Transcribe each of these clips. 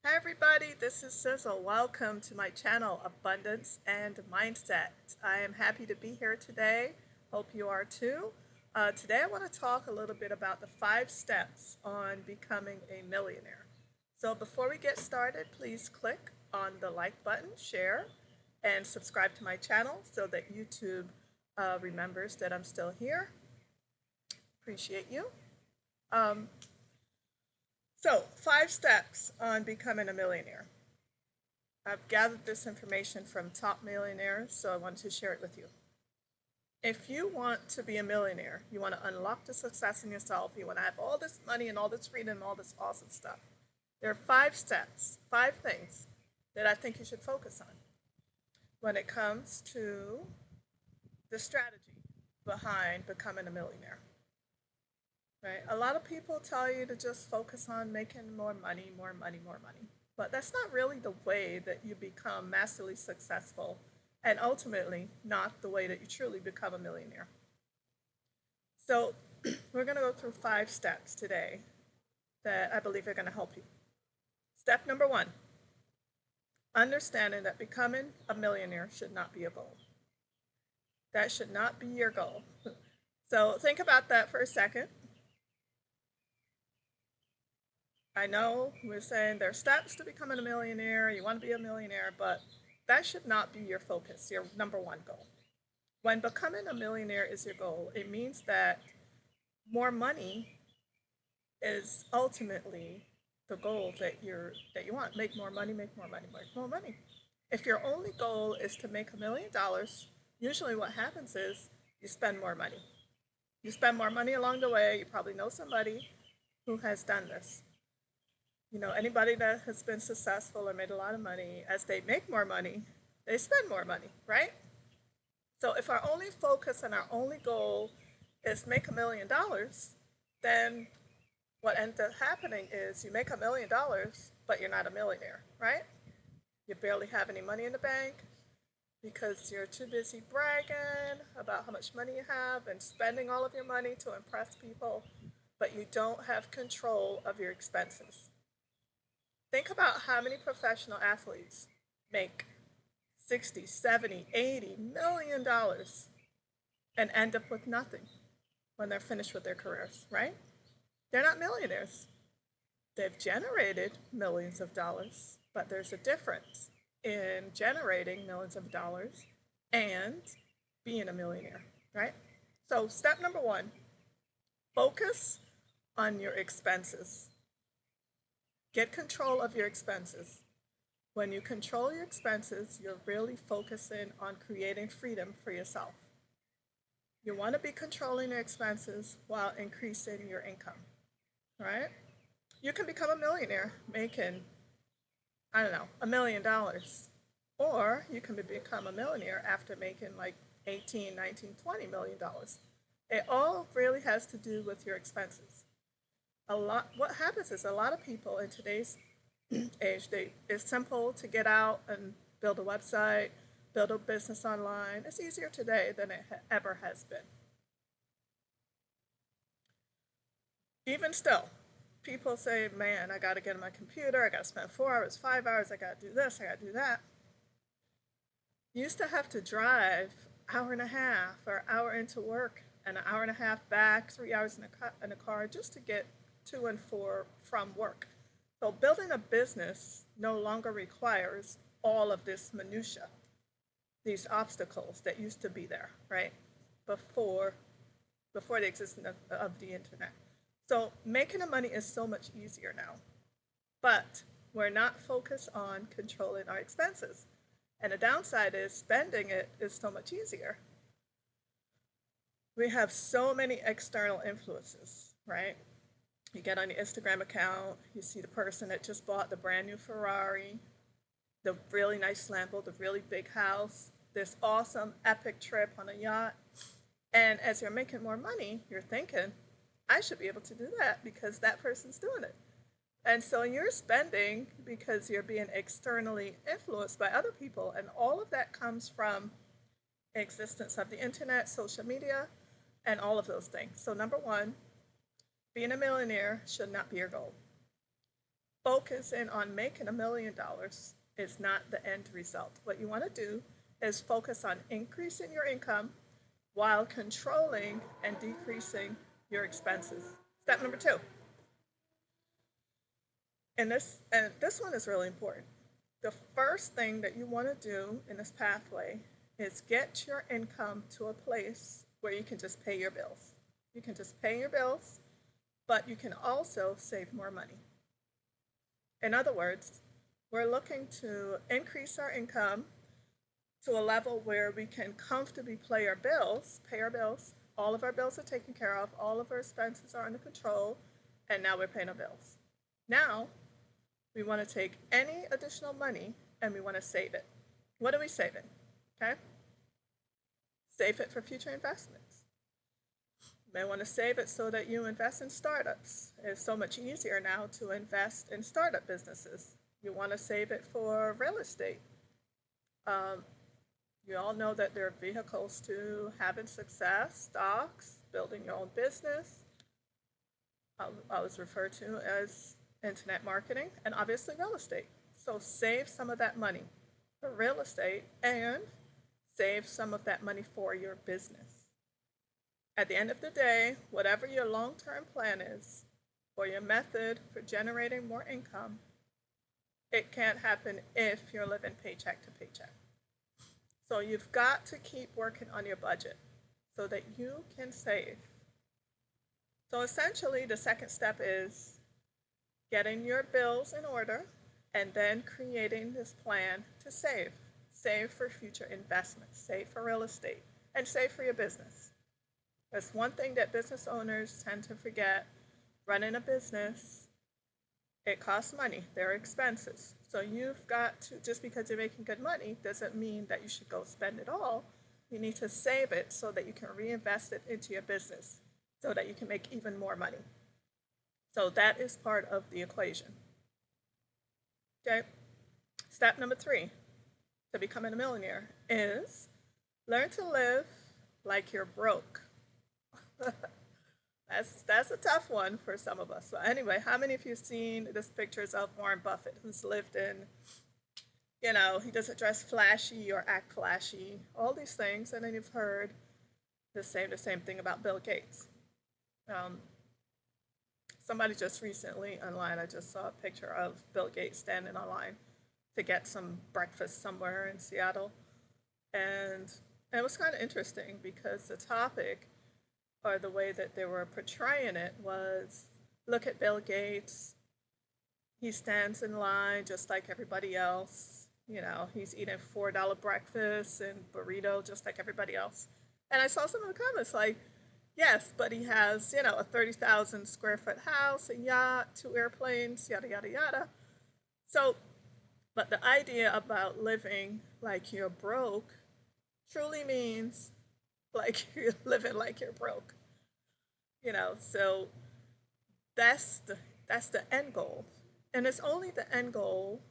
Hi everybody, this is Sizzle. Welcome to my channel, Abundance and Mindset. I am happy to be here today. Hope you are too. Today I want to talk a little bit about the 5 steps on becoming a millionaire. So before we get started, please click on the like button, share, and subscribe to my channel so that YouTube remembers that I'm still here. Appreciate you. So 5 steps on becoming a millionaire. I've gathered this information from top millionaires, so I wanted to share it with you. If you want to be a millionaire, you want to unlock the success in yourself, you want to have all this money and all this freedom, all this awesome stuff. There are 5 steps, 5 things that I think you should focus on when it comes to the strategy behind becoming a millionaire. Right? A lot of people tell you to just focus on making more money, more money, more money. But that's not really the way that you become massively successful, and ultimately not the way that you truly become a millionaire. So we're going to go through 5 steps today that I believe are going to help you. Step number 1, understanding that becoming a millionaire should not be a goal. That should not be your goal. So think about that for a second. I know we're saying there are steps to becoming a millionaire, you want to be a millionaire, but that should not be your focus, your number 1 goal. When becoming a millionaire is your goal, it means that more money is ultimately the goal that you want. Make more money, make more money, make more money. If your only goal is to make $1 million, usually what happens is you spend more money. You spend more money along the way. You probably know somebody who has done this. You know, anybody that has been successful or made a lot of money, as they make more money, they spend more money, right? So if our only focus and our only goal is make $1 million, then what ends up happening is you make $1 million, but you're not a millionaire, right? You barely have any money in the bank because you're too busy bragging about how much money you have and spending all of your money to impress people, but you don't have control of your expenses. Think about how many professional athletes make 60, 70, 80 million dollars and end up with nothing when they're finished with their careers, right? They're not millionaires. They've generated millions of dollars, but there's a difference in generating millions of dollars and being a millionaire, right? So step number 1, focus on your expenses. Get control of your expenses. When you control your expenses, you're really focusing on creating freedom for yourself. You want to be controlling your expenses while increasing your income, right? You can become a millionaire making, I don't know, $1 million. Or you can become a millionaire after making like 18, 19, $20 million. It all really has to do with your expenses. What happens is a lot of people in today's age, it's simple to get out and build a website, build a business online. It's easier today than it ever has been. Even still, people say, man, I got to get on my computer, I got to spend 4 hours, 5 hours, I got to do this, I got to do that. You used to have to drive hour and a half or hour into work and an hour and a half back, 3 hours in a car just to get to and from work. So building a business no longer requires all of this minutia, these obstacles that used to be there, right? Before the existence of the internet. So making the money is so much easier now. But we're not focused on controlling our expenses. And the downside is spending it is so much easier. We have so many external influences, right? You get on your Instagram account, you see the person that just bought the brand new Ferrari, the really nice Lambo, the really big house, this awesome epic trip on a yacht. And as you're making more money, you're thinking, I should be able to do that because that person's doing it. And so you're spending because you're being externally influenced by other people. And all of that comes from existence of the internet, social media, and all of those things. So number 1, being a millionaire should not be your goal. focusing on making $1 million is not the end result. What you want to do is focus on increasing your income while controlling and decreasing your expenses. Step number two, and this one is really important. The first thing that you want to do in this pathway is get your income to a place where you can just pay your bills. You can just pay your bills, but you can also save more money. In other words, we're looking to increase our income to a level where we can comfortably pay our bills. All of our bills are taken care of, all of our expenses are under control, and now we're paying our bills. Now, we want to take any additional money and we want to save it. What are we saving? Okay? Save it for future investments. You may want to save it so that you invest in startups. It's so much easier now to invest in startup businesses. You want to save it for real estate. You all know that there are vehicles to having success, stocks, building your own business. I was referred to as internet marketing, and obviously real estate. So save some of that money for real estate and save some of that money for your business. At the end of the day, whatever your long-term plan is or your method for generating more income, it can't happen if you're living paycheck to paycheck. So you've got to keep working on your budget so that you can save. So essentially, the second step is getting your bills in order and then creating this plan to save. Save for future investments, save for real estate, and save for your business. That's one thing that business owners tend to forget. Running a business, it costs money. There are expenses. So you've got to, just because you're making good money doesn't mean that you should go spend it all. You need to save it so that you can reinvest it into your business so that you can make even more money. So that is part of the equation. Okay? Step number 3 to becoming a millionaire is learn to live like you're broke. That's a tough one for some of us. So anyway, how many of you have seen this pictures of Warren Buffett, who's lived in, he doesn't dress flashy or act flashy, all these things, and then you've heard the same thing about Bill Gates. Somebody just recently online, I just saw a picture of Bill Gates standing online to get some breakfast somewhere in Seattle, and it was kind of interesting because the topic or the way that they were portraying it was, look at Bill Gates. He stands in line just like everybody else. He's eating $4 breakfast and burrito just like everybody else. And I saw some of the comments like, yes, but he has, a 30,000 square foot house, a yacht, 2 airplanes, yada, yada, yada. So, but the idea about living like you're broke truly means like you're living like you're broke. So that's the end goal. And it's only the end goal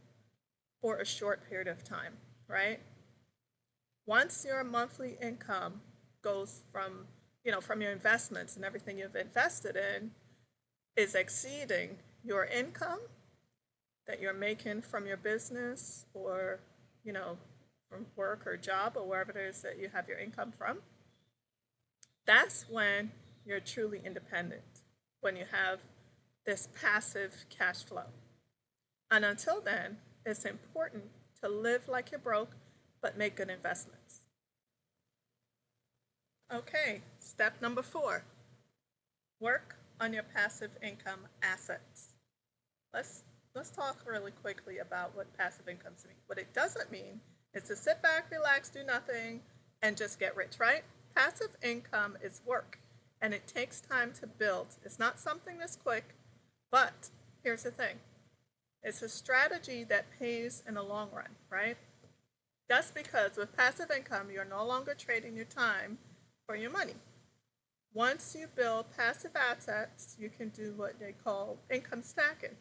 for a short period of time, right? Once your monthly income goes from your investments and everything you've invested in is exceeding your income that you're making from your business or, from work or job or wherever it is that you have your income from, that's when you're truly independent, when you have this passive cash flow. And until then, it's important to live like you're broke, but make good investments. Okay, step number 4, work on your passive income assets. Let's talk really quickly about what passive income means. What it doesn't mean is to sit back, relax, do nothing, and just get rich, right? Passive income is work, and it takes time to build. It's not something that's quick, but here's the thing. It's a strategy that pays in the long run, right? That's because with passive income, you're no longer trading your time for your money. Once you build passive assets, you can do what they call income stacking.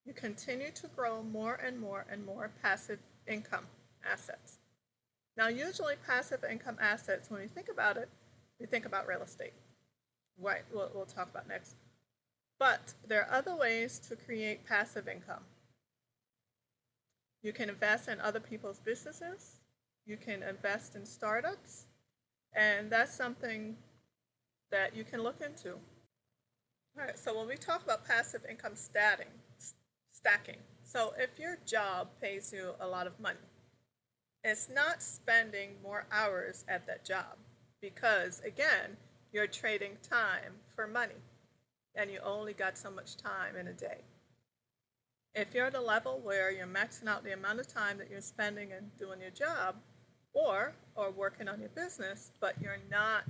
You continue to grow more and more and more passive income assets. Now, usually passive income assets, when we think about it, we think about real estate. Right, we'll talk about next. But there are other ways to create passive income. You can invest in other people's businesses. You can invest in startups. And that's something that you can look into. All right, so when we talk about passive income stacking, so if your job pays you a lot of money, it's not spending more hours at that job because, again, you're trading time for money and you only got so much time in a day. If you're at a level where you're maxing out the amount of time that you're spending and doing your job or working on your business, but you're not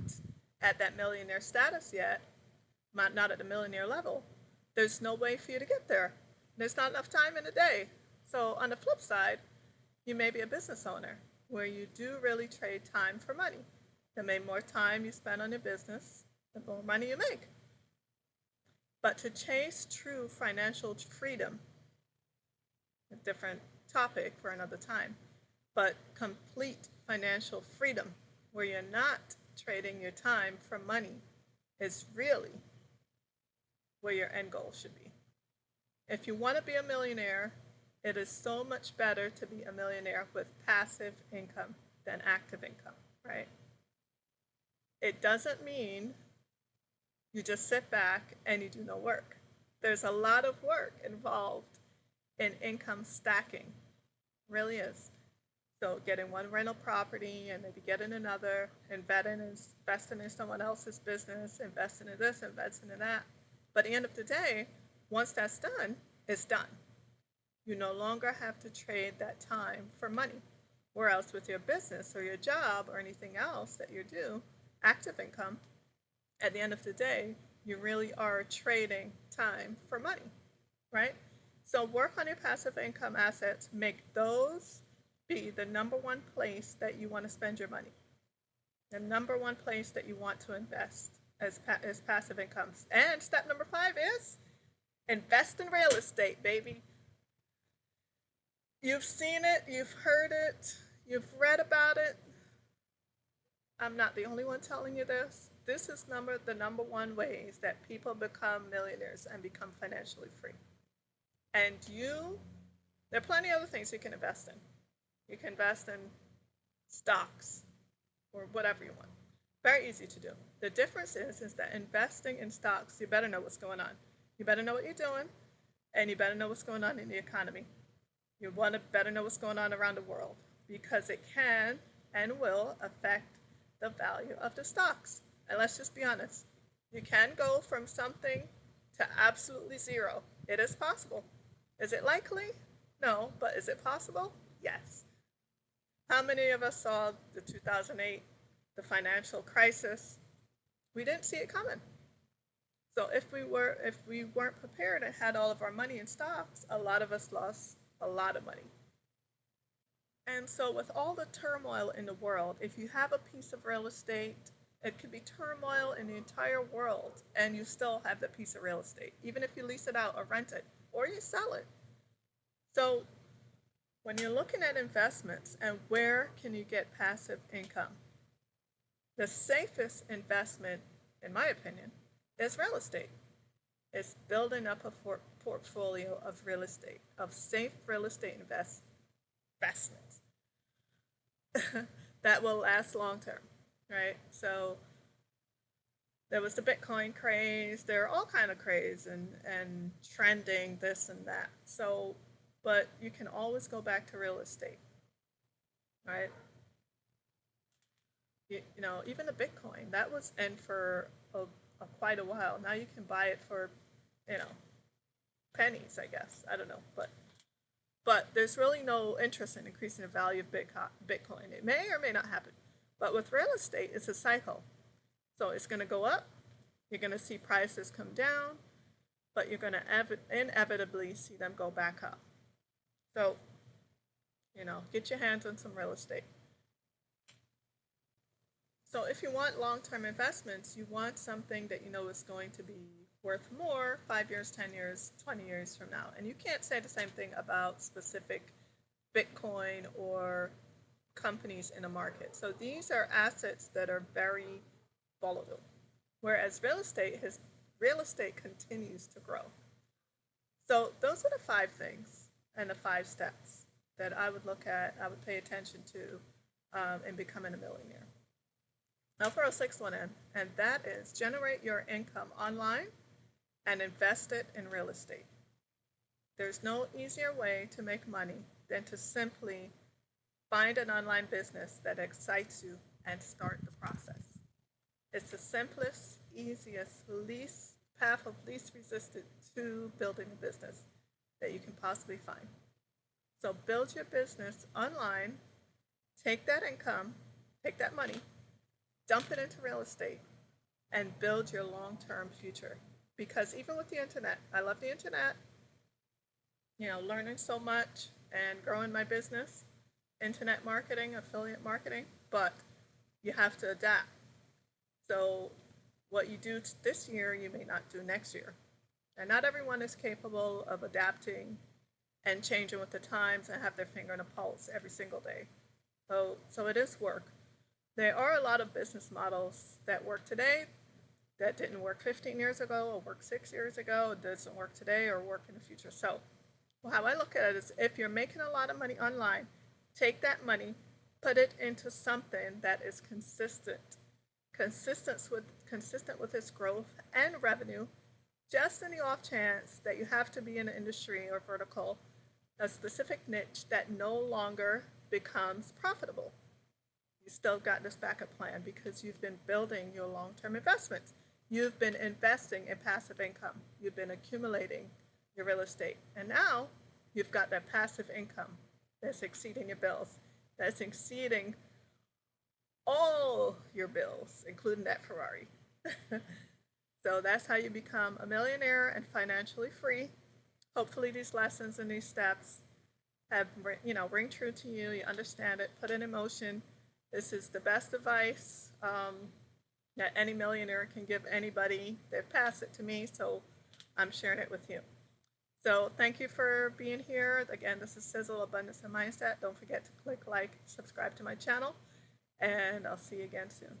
at that millionaire status yet, not at the millionaire level, there's no way for you to get there. There's not enough time in a day. So on the flip side, you may be a business owner where you do really trade time for money. The more time you spend on your business, the more money you make. But to chase true financial freedom, a different topic for another time, but complete financial freedom where you're not trading your time for money is really where your end goal should be. If you want to be a millionaire, it is so much better to be a millionaire with passive income than active income, right? It doesn't mean you just sit back and you do no work. There's a lot of work involved in income stacking, really is. So getting one rental property and maybe getting another, investing in someone else's business, investing in this, investing in that. But at the end of the day, once that's done, it's done. You no longer have to trade that time for money. Whereas with your business or your job or anything else that you do, active income, at the end of the day, you really are trading time for money, right? So work on your passive income assets, make those be the number one place that you want to spend your money, the number one place that you want to invest as passive income. And step number 5 is invest in real estate, baby. You've seen it, you've heard it, you've read about it. I'm not the only one telling you this. This is the number one ways that people become millionaires and become financially free. And there are plenty of other things you can invest in. You can invest in stocks or whatever you want. Very easy to do. The difference is that investing in stocks, you better know what's going on. You better know what you're doing, and you better know what's going on in the economy. You want to better know what's going on around the world because it can and will affect the value of the stocks. And let's just be honest. You can go from something to absolutely zero. It is possible. Is it likely? No, but is it possible? Yes. How many of us saw the 2008, the financial crisis? We didn't see it coming. So if we weren't prepared and had all of our money in stocks, a lot of us lost a lot of money. And so with all the turmoil in the world, if you have a piece of real estate, it could be turmoil in the entire world and you still have the piece of real estate, even if you lease it out or rent it or you sell it. So when you're looking at investments and where can you get passive income, the safest investment, in my opinion, is real estate. It's building up a portfolio of real estate, of safe real estate investments that will last long term, right? So there was the Bitcoin craze. There are all kind of craze and trending this and that. So, but you can always go back to real estate, right? Even the Bitcoin that was in for quite a while. Now you can buy it for, you know, pennies, I guess. I don't know, but there's really no interest in increasing the value of Bitcoin. It may or may not happen, but with real estate, it's a cycle. So it's going to go up. You're going to see prices come down, but you're going to inevitably see them go back up. So, get your hands on some real estate. So if you want long-term investments, you want something that you know is going to be worth more 5 years, 10 years, 20 years from now. And you can't say the same thing about specific Bitcoin or companies in a market. So these are assets that are very volatile. Whereas real estate real estate continues to grow. So those are the five things and the five steps that I would look at, I would pay attention to in becoming a millionaire. I'll throw a sixth one in, and that is generate your income online and invest it in real estate. There's no easier way to make money than to simply find an online business that excites you and start the process. It's the simplest, easiest, least path of least resistance to building a business that you can possibly find. So build your business online, take that income, take that money, dump it into real estate, and build your long-term future. Because even with the internet, I love the internet, learning so much and growing my business, internet marketing, affiliate marketing, but you have to adapt. So what you do this year, you may not do next year. And not everyone is capable of adapting and changing with the times and have their finger on a pulse every single day. So it is work. There are a lot of business models that work today that didn't work 15 years ago or work 6 years ago, doesn't work today or work in the future. So how I look at it is if you're making a lot of money online, take that money, put it into something that is consistent with its growth and revenue, just in the off chance that you have to be in an industry or vertical, a specific niche that no longer becomes profitable. You still got this backup plan because you've been building your long-term investments. You've been investing in passive income. You've been accumulating your real estate. And now you've got that passive income that's exceeding your bills, that's exceeding all your bills, including that Ferrari. So that's how you become a millionaire and financially free. Hopefully these lessons and these steps have ring true to you. You understand it, put it in motion. This is the best advice that any millionaire can give anybody. They've passed it to me, so I'm sharing it with you. So thank you for being here. Again, this is Sizzle Abundance and Mindset. Don't forget to click like, subscribe to my channel, and I'll see you again soon.